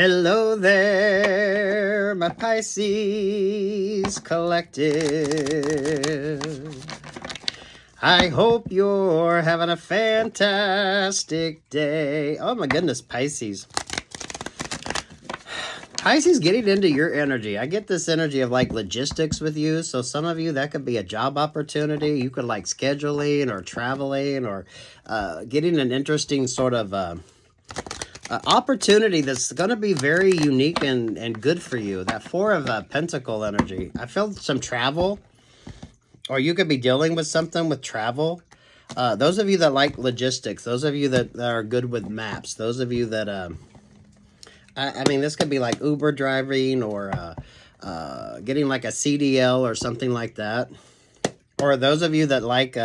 Hello there, my Pisces collective. I hope you're having a fantastic day. Oh my goodness, Pisces. Pisces, getting into your energy. I get this energy of like logistics with you. So some of you, that could be a job opportunity. You could like scheduling or traveling or getting an interesting sort of opportunity that's going to be very unique and good for you. That Four of Pentacle energy. I feel some travel, or you could be dealing with something with travel. Those of you that like logistics, those of you that are good with maps, those of you that, I mean, this could be like Uber driving or getting like a CDL or something like that. Or those of you that like,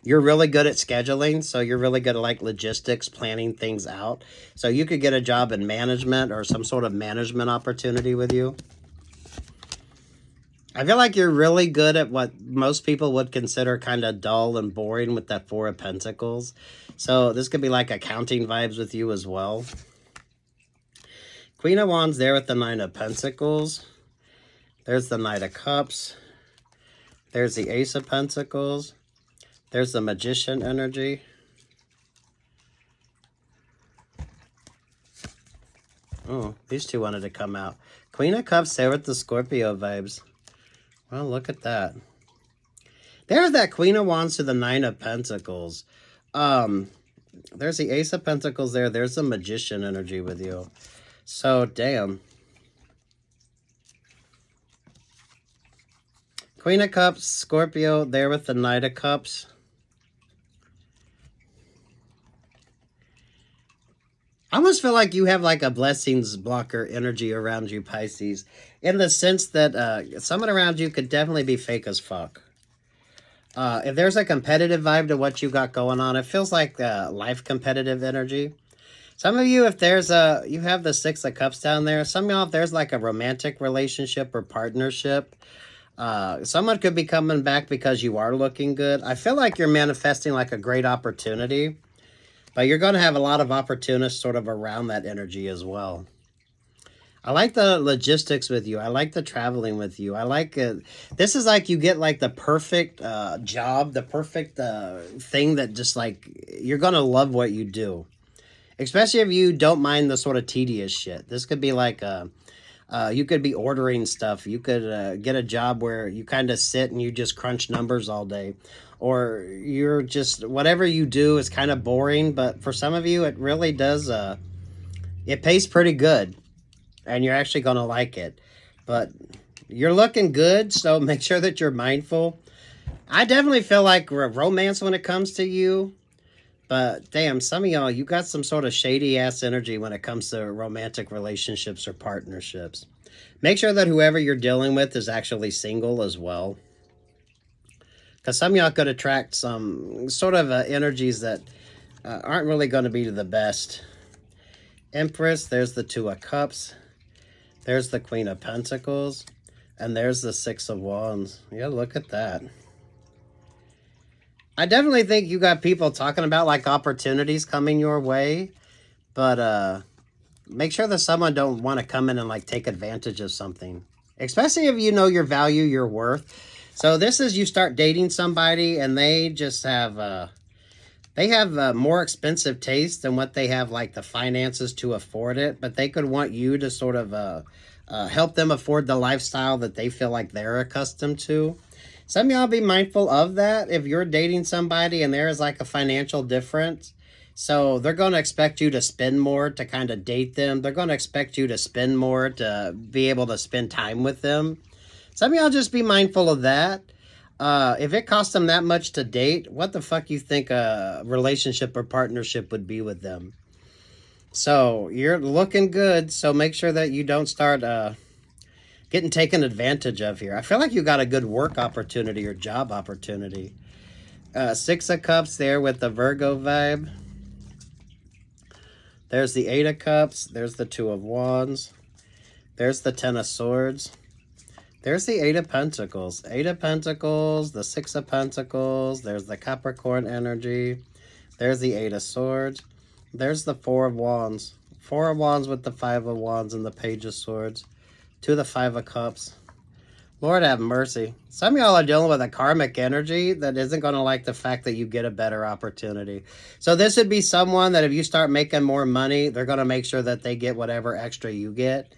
you're really good at scheduling, so you're really good at like logistics, planning things out. So you could get a job in management or some sort of management opportunity with you. I feel like you're really good at what most people would consider kind of dull and boring with that Four of Pentacles. So this could be like accounting vibes with you as well. Queen of Wands there with the Nine of Pentacles. There's the Knight of Cups. There's the Ace of Pentacles. There's the Magician energy. Oh, these two wanted to come out. Queen of Cups there with the Scorpio vibes. Well, look at that. There's that Queen of Wands to the Nine of Pentacles. There's the Ace of Pentacles there. There's the Magician energy with you. So, damn. Queen of Cups, Scorpio, there with the Knight of Cups. I almost feel like you have like a blessings blocker energy around you, Pisces. In the sense that someone around you could definitely be fake as fuck. If there's a competitive vibe to what you got going on, it feels like life competitive energy. Some of you, if there's you have the Six of Cups down there. Some of y'all, if there's like a romantic relationship or partnership, someone could be coming back because you are looking good. I feel like you're manifesting like a great opportunity, but you're going to have a lot of opportunists sort of around that energy as well. I like the logistics with you. I like the traveling with you. I like it. This is like you get like the perfect job, the perfect thing that just like you're going to love what you do. Especially if you don't mind the sort of tedious shit. This could be like you could be ordering stuff. You could get a job where you kind of sit and you just crunch numbers all day. Or you're just, whatever you do is kind of boring. But for some of you, it really does, it pays pretty good. And you're actually going to like it. But you're looking good, so make sure that you're mindful. I definitely feel like romance when it comes to you. But damn, some of y'all, you got some sort of shady-ass energy when it comes to romantic relationships or partnerships. Make sure that whoever you're dealing with is actually single as well. Because some of y'all could attract some sort of energies that aren't really going to be the best. Empress, there's the Two of Cups. There's the Queen of Pentacles. And there's the Six of Wands. Yeah, look at that. I definitely think you got people talking about like opportunities coming your way, but make sure that someone don't want to come in and like take advantage of something, especially if you know your value, your worth. So this is you start dating somebody and they just have more expensive taste than what they have like the finances to afford it, but they could want you to sort of help them afford the lifestyle that they feel like they're accustomed to. Some of y'all be mindful of that if you're dating somebody and there is like a financial difference. So they're going to expect you to spend more to kind of date them. They're going to expect you to spend more to be able to spend time with them. Some of y'all just be mindful of that. If it costs them that much to date, what the fuck you think a relationship or partnership would be with them? So you're looking good. So make sure that you don't start getting taken advantage of here. I feel like you got a good work opportunity or job opportunity. Six of Cups there with the Virgo vibe. There's the Eight of Cups. There's the Two of Wands. There's the Ten of Swords. There's the Eight of Pentacles. Eight of Pentacles, the Six of Pentacles. There's the Capricorn energy. There's the Eight of Swords. There's the Four of Wands. Four of Wands with the Five of Wands and the Page of Swords. To the Five of Cups. Lord have mercy. Some of y'all are dealing with a karmic energy that isn't going to like the fact that you get a better opportunity. So this would be someone that if you start making more money, they're going to make sure that they get whatever extra you get.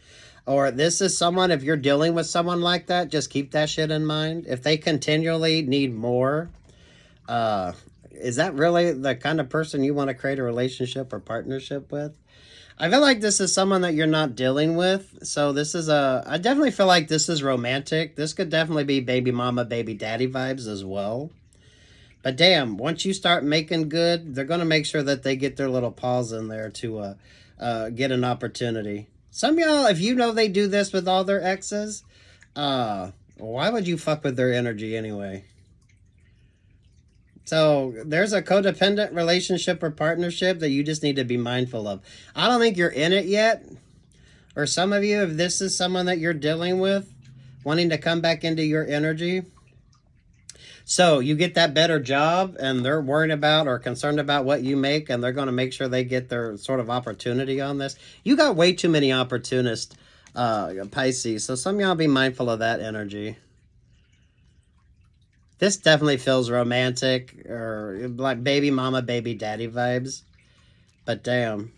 Or this is someone, if you're dealing with someone like that, just keep that shit in mind. If they continually need more, is that really the kind of person you want to create a relationship or partnership with? I feel like this is someone that you're not dealing with. So this is I definitely feel like this is romantic. This could definitely be baby mama, baby daddy vibes as well. But damn, once you start making good, they're going to make sure that they get their little paws in there to get an opportunity. Some of y'all, if you know they do this with all their exes, why would you fuck with their energy anyway? So there's a codependent relationship or partnership that you just need to be mindful of. I don't think you're in it yet. Or some of you, if this is someone that you're dealing with, wanting to come back into your energy. So you get that better job and they're worried about or concerned about what you make and they're going to make sure they get their sort of opportunity on this. You got way too many opportunists, Pisces. So some of y'all be mindful of that energy. This definitely feels romantic or like baby mama, baby daddy vibes. But damn.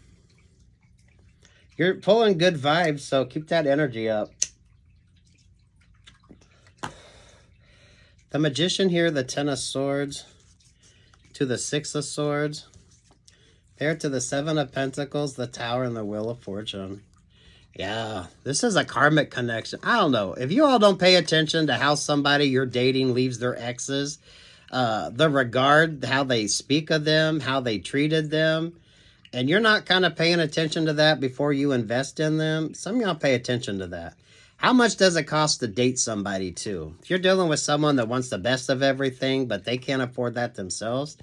You're pulling good vibes, so keep that energy up. The Magician here, the Ten of Swords, to the Six of Swords. There to the Seven of Pentacles, the Tower, and the Wheel of Fortune. Yeah, this is a karmic connection. I don't know. If you all don't pay attention to how somebody you're dating leaves their exes, the regard, how they speak of them, how they treated them, and you're not kind of paying attention to that before you invest in them, some of y'all pay attention to that. How much does it cost to date somebody too? If you're dealing with someone that wants the best of everything, but they can't afford that themselves,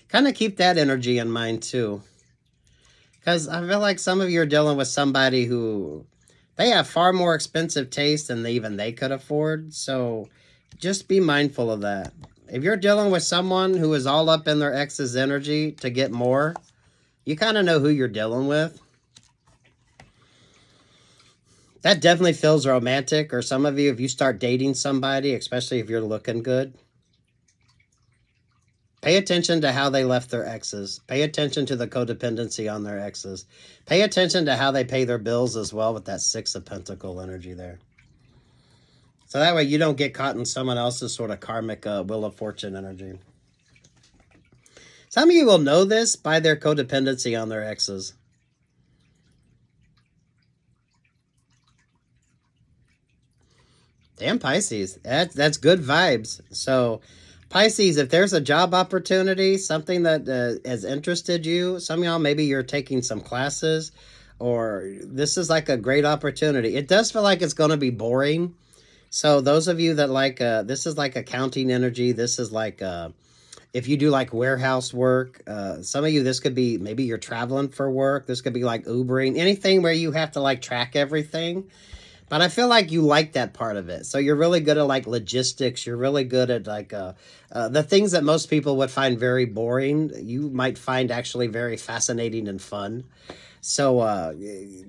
kind of keep that energy in mind too. Because I feel like some of you are dealing with somebody who, they have far more expensive taste than even they could afford. So just be mindful of that. If you're dealing with someone who is all up in their ex's energy to get more, you kind of know who you're dealing with. That definitely feels romantic. Or some of you, if you start dating somebody, especially if you're looking good, pay attention to how they left their exes. Pay attention to the codependency on their exes. Pay attention to how they pay their bills as well with that Six of Pentacle energy there. So that way you don't get caught in someone else's sort of karmic Wheel of Fortune energy. Some of you will know this by their codependency on their exes. Damn, Pisces. That's good vibes. So Pisces, if there's a job opportunity, something that has interested you, some of y'all, maybe you're taking some classes, or this is like a great opportunity. It does feel like it's going to be boring. So those of you that like, this is like accounting energy. This is like, if you do like warehouse work, some of you, this could be, maybe you're traveling for work. This could be like Ubering, anything where you have to like track everything. But I feel like you like that part of it. So you're really good at like logistics. You're really good at like the things that most people would find very boring. You might find actually very fascinating and fun. So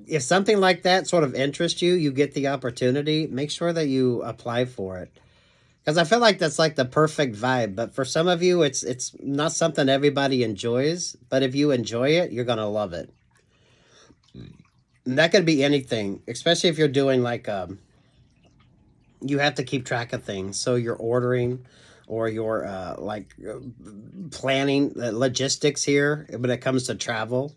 if something like that sort of interests you, you get the opportunity, make sure that you apply for it. Because I feel like that's like the perfect vibe. But for some of you, it's not something everybody enjoys. But if you enjoy it, you're going to love it. And that could be anything, especially if you're doing like, you have to keep track of things. So you're ordering or you're planning logistics here when it comes to travel.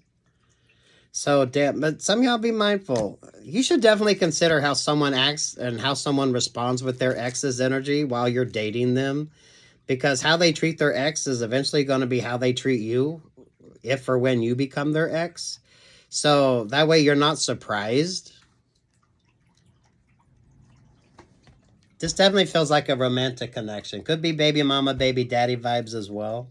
So damn, but some of y'all be mindful. You should definitely consider how someone acts and how someone responds with their ex's energy while you're dating them. Because how they treat their ex is eventually going to be how they treat you if or when you become their ex. So that way you're not surprised. This definitely feels like a romantic connection. Could be baby mama, baby daddy vibes as well.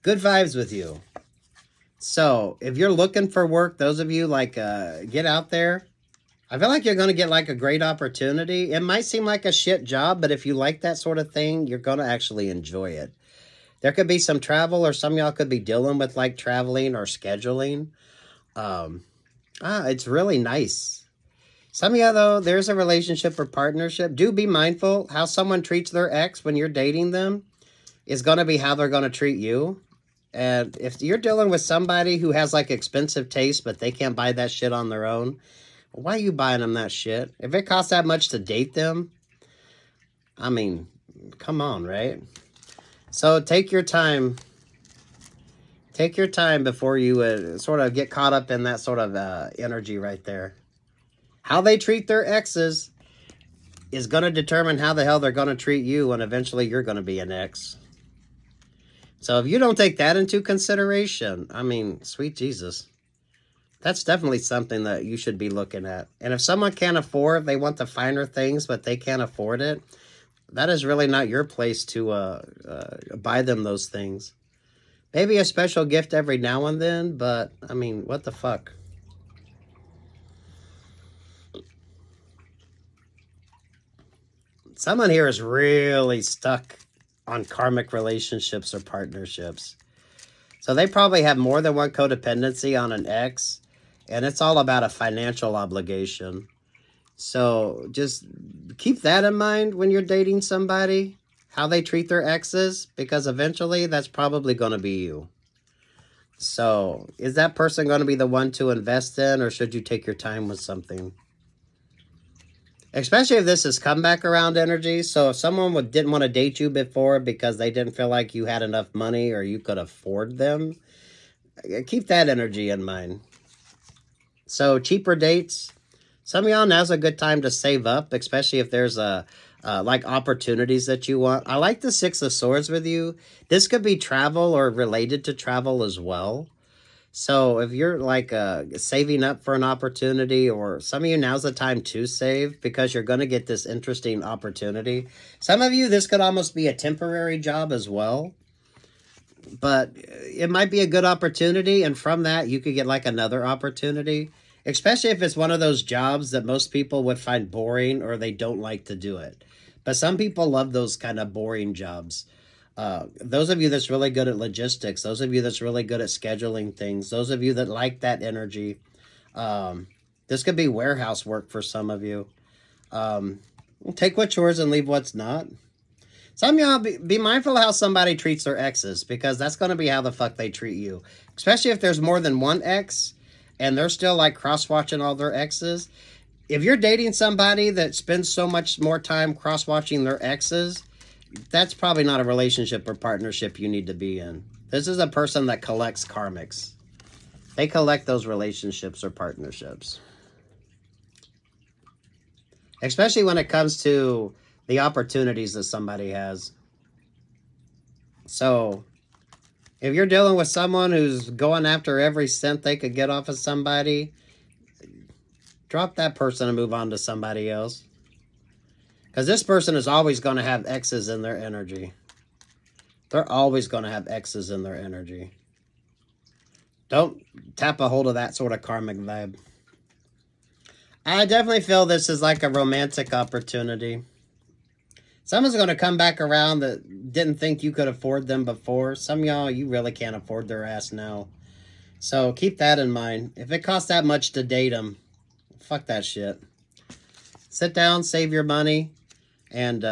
Good vibes with you. So if you're looking for work, those of you like get out there. I feel like you're going to get like a great opportunity. It might seem like a shit job, but if you like that sort of thing, you're going to actually enjoy it. There could be some travel, or some of y'all could be dealing with like traveling or scheduling. It's really nice. Some of y'all, though, there's a relationship or partnership. Do be mindful how someone treats their ex when you're dating them is going to be how they're going to treat you. And if you're dealing with somebody who has like expensive taste, but they can't buy that shit on their own, why are you buying them that shit? If it costs that much to date them, I mean, come on, right? So take your time. Take your time before you sort of get caught up in that sort of energy right there. How they treat their exes is going to determine how the hell they're going to treat you, and eventually you're going to be an ex. So if you don't take that into consideration, I mean, sweet Jesus, that's definitely something that you should be looking at. And if someone can't afford, they want the finer things, but they can't afford it, that is really not your place to buy them those things. Maybe a special gift every now and then, but, I mean, what the fuck? Someone here is really stuck on karmic relationships or partnerships. So they probably have more than one codependency on an ex, and it's all about a financial obligation. So just keep that in mind when you're dating somebody, how they treat their exes, because eventually that's probably going to be you. So is that person going to be the one to invest in, or should you take your time with something? Especially if this is comeback around energy. So if someone didn't want to date you before because they didn't feel like you had enough money or you could afford them, keep that energy in mind. So cheaper dates. Some of y'all, now's a good time to save up, especially if there's like opportunities that you want. I like the Six of Swords with you. This could be travel or related to travel as well. So if you're like saving up for an opportunity, or some of you, now's the time to save because you're going to get this interesting opportunity. Some of you, this could almost be a temporary job as well, but it might be a good opportunity. And from that, you could get like another opportunity, especially if it's one of those jobs that most people would find boring or they don't like to do it. But some people love those kind of boring jobs. Those of you that's really good at logistics, those of you that's really good at scheduling things, those of you that like that energy, this could be warehouse work for some of you. Take what's yours and leave what's not. Some of y'all, be mindful of how somebody treats their exes, because that's going to be how the fuck they treat you. Especially if there's more than one ex and they're still like cross-watching all their exes. If you're dating somebody that spends so much more time cross-watching their exes, that's probably not a relationship or partnership you need to be in. This is a person that collects karmics. They collect those relationships or partnerships. Especially when it comes to the opportunities that somebody has. So if you're dealing with someone who's going after every cent they could get off of somebody, drop that person and move on to somebody else. Because this person is always going to have X's in their energy. They're always going to have X's in their energy. Don't tap a hold of that sort of karmic vibe. I definitely feel this is like a romantic opportunity. Someone's going to come back around that didn't think you could afford them before. Some of y'all, you really can't afford their ass now. So keep that in mind. If it costs that much to date them, fuck that shit. Sit down, save your money, and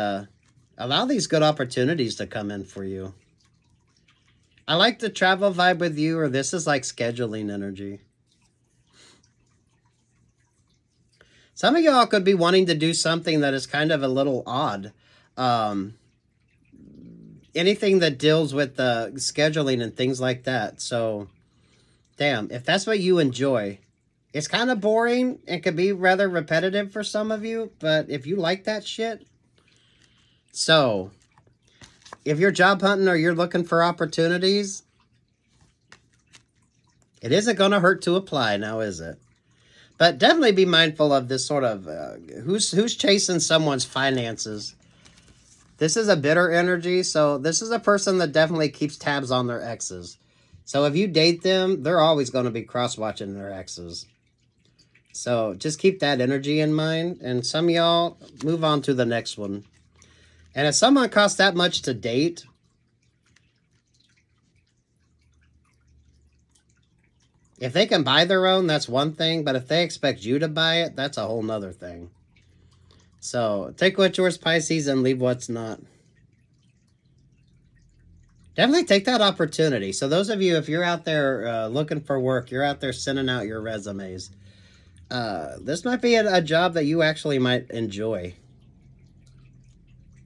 allow these good opportunities to come in for you. I like the travel vibe with you, or this is like scheduling energy. Some of y'all could be wanting to do something that is kind of a little odd. Anything that deals with scheduling and things like that. So, damn, if that's what you enjoy, it's kind of boring and could be rather repetitive for some of you, but if you like that shit. So, if you're job hunting or you're looking for opportunities, it isn't going to hurt to apply now, is it? But definitely be mindful of this sort of, who's chasing someone's finances. This is a bitter energy, so this is a person that definitely keeps tabs on their exes. So if you date them, they're always going to be cross-watching their exes. So just keep that energy in mind. And some of y'all move on to the next one. And if someone costs that much to date, if they can buy their own, that's one thing. But if they expect you to buy it, that's a whole nother thing. So take what's yours, Pisces, and leave what's not. Definitely take that opportunity. So those of you, if you're out there looking for work, you're out there sending out your resumes, this might be a job that you actually might enjoy.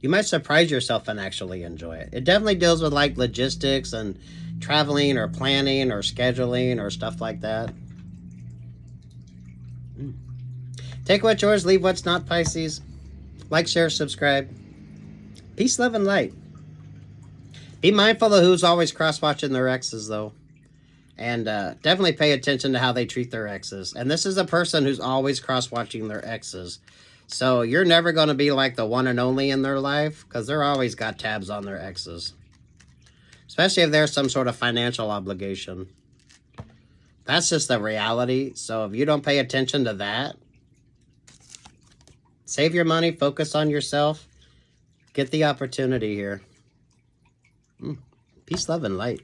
You might surprise yourself and actually enjoy it. It definitely deals with like logistics and traveling or planning or scheduling or stuff like that. Take what's yours, leave what's not, Pisces. Like, share, subscribe. Peace, love, and light. Be mindful of who's always cross-watching their exes, though. And definitely pay attention to how they treat their exes. And this is a person who's always cross-watching their exes. So you're never going to be like the one and only in their life, because they're always got tabs on their exes. Especially if there's some sort of financial obligation. That's just the reality. So if you don't pay attention to that, save your money, focus on yourself, get the opportunity here. Peace, love, and light.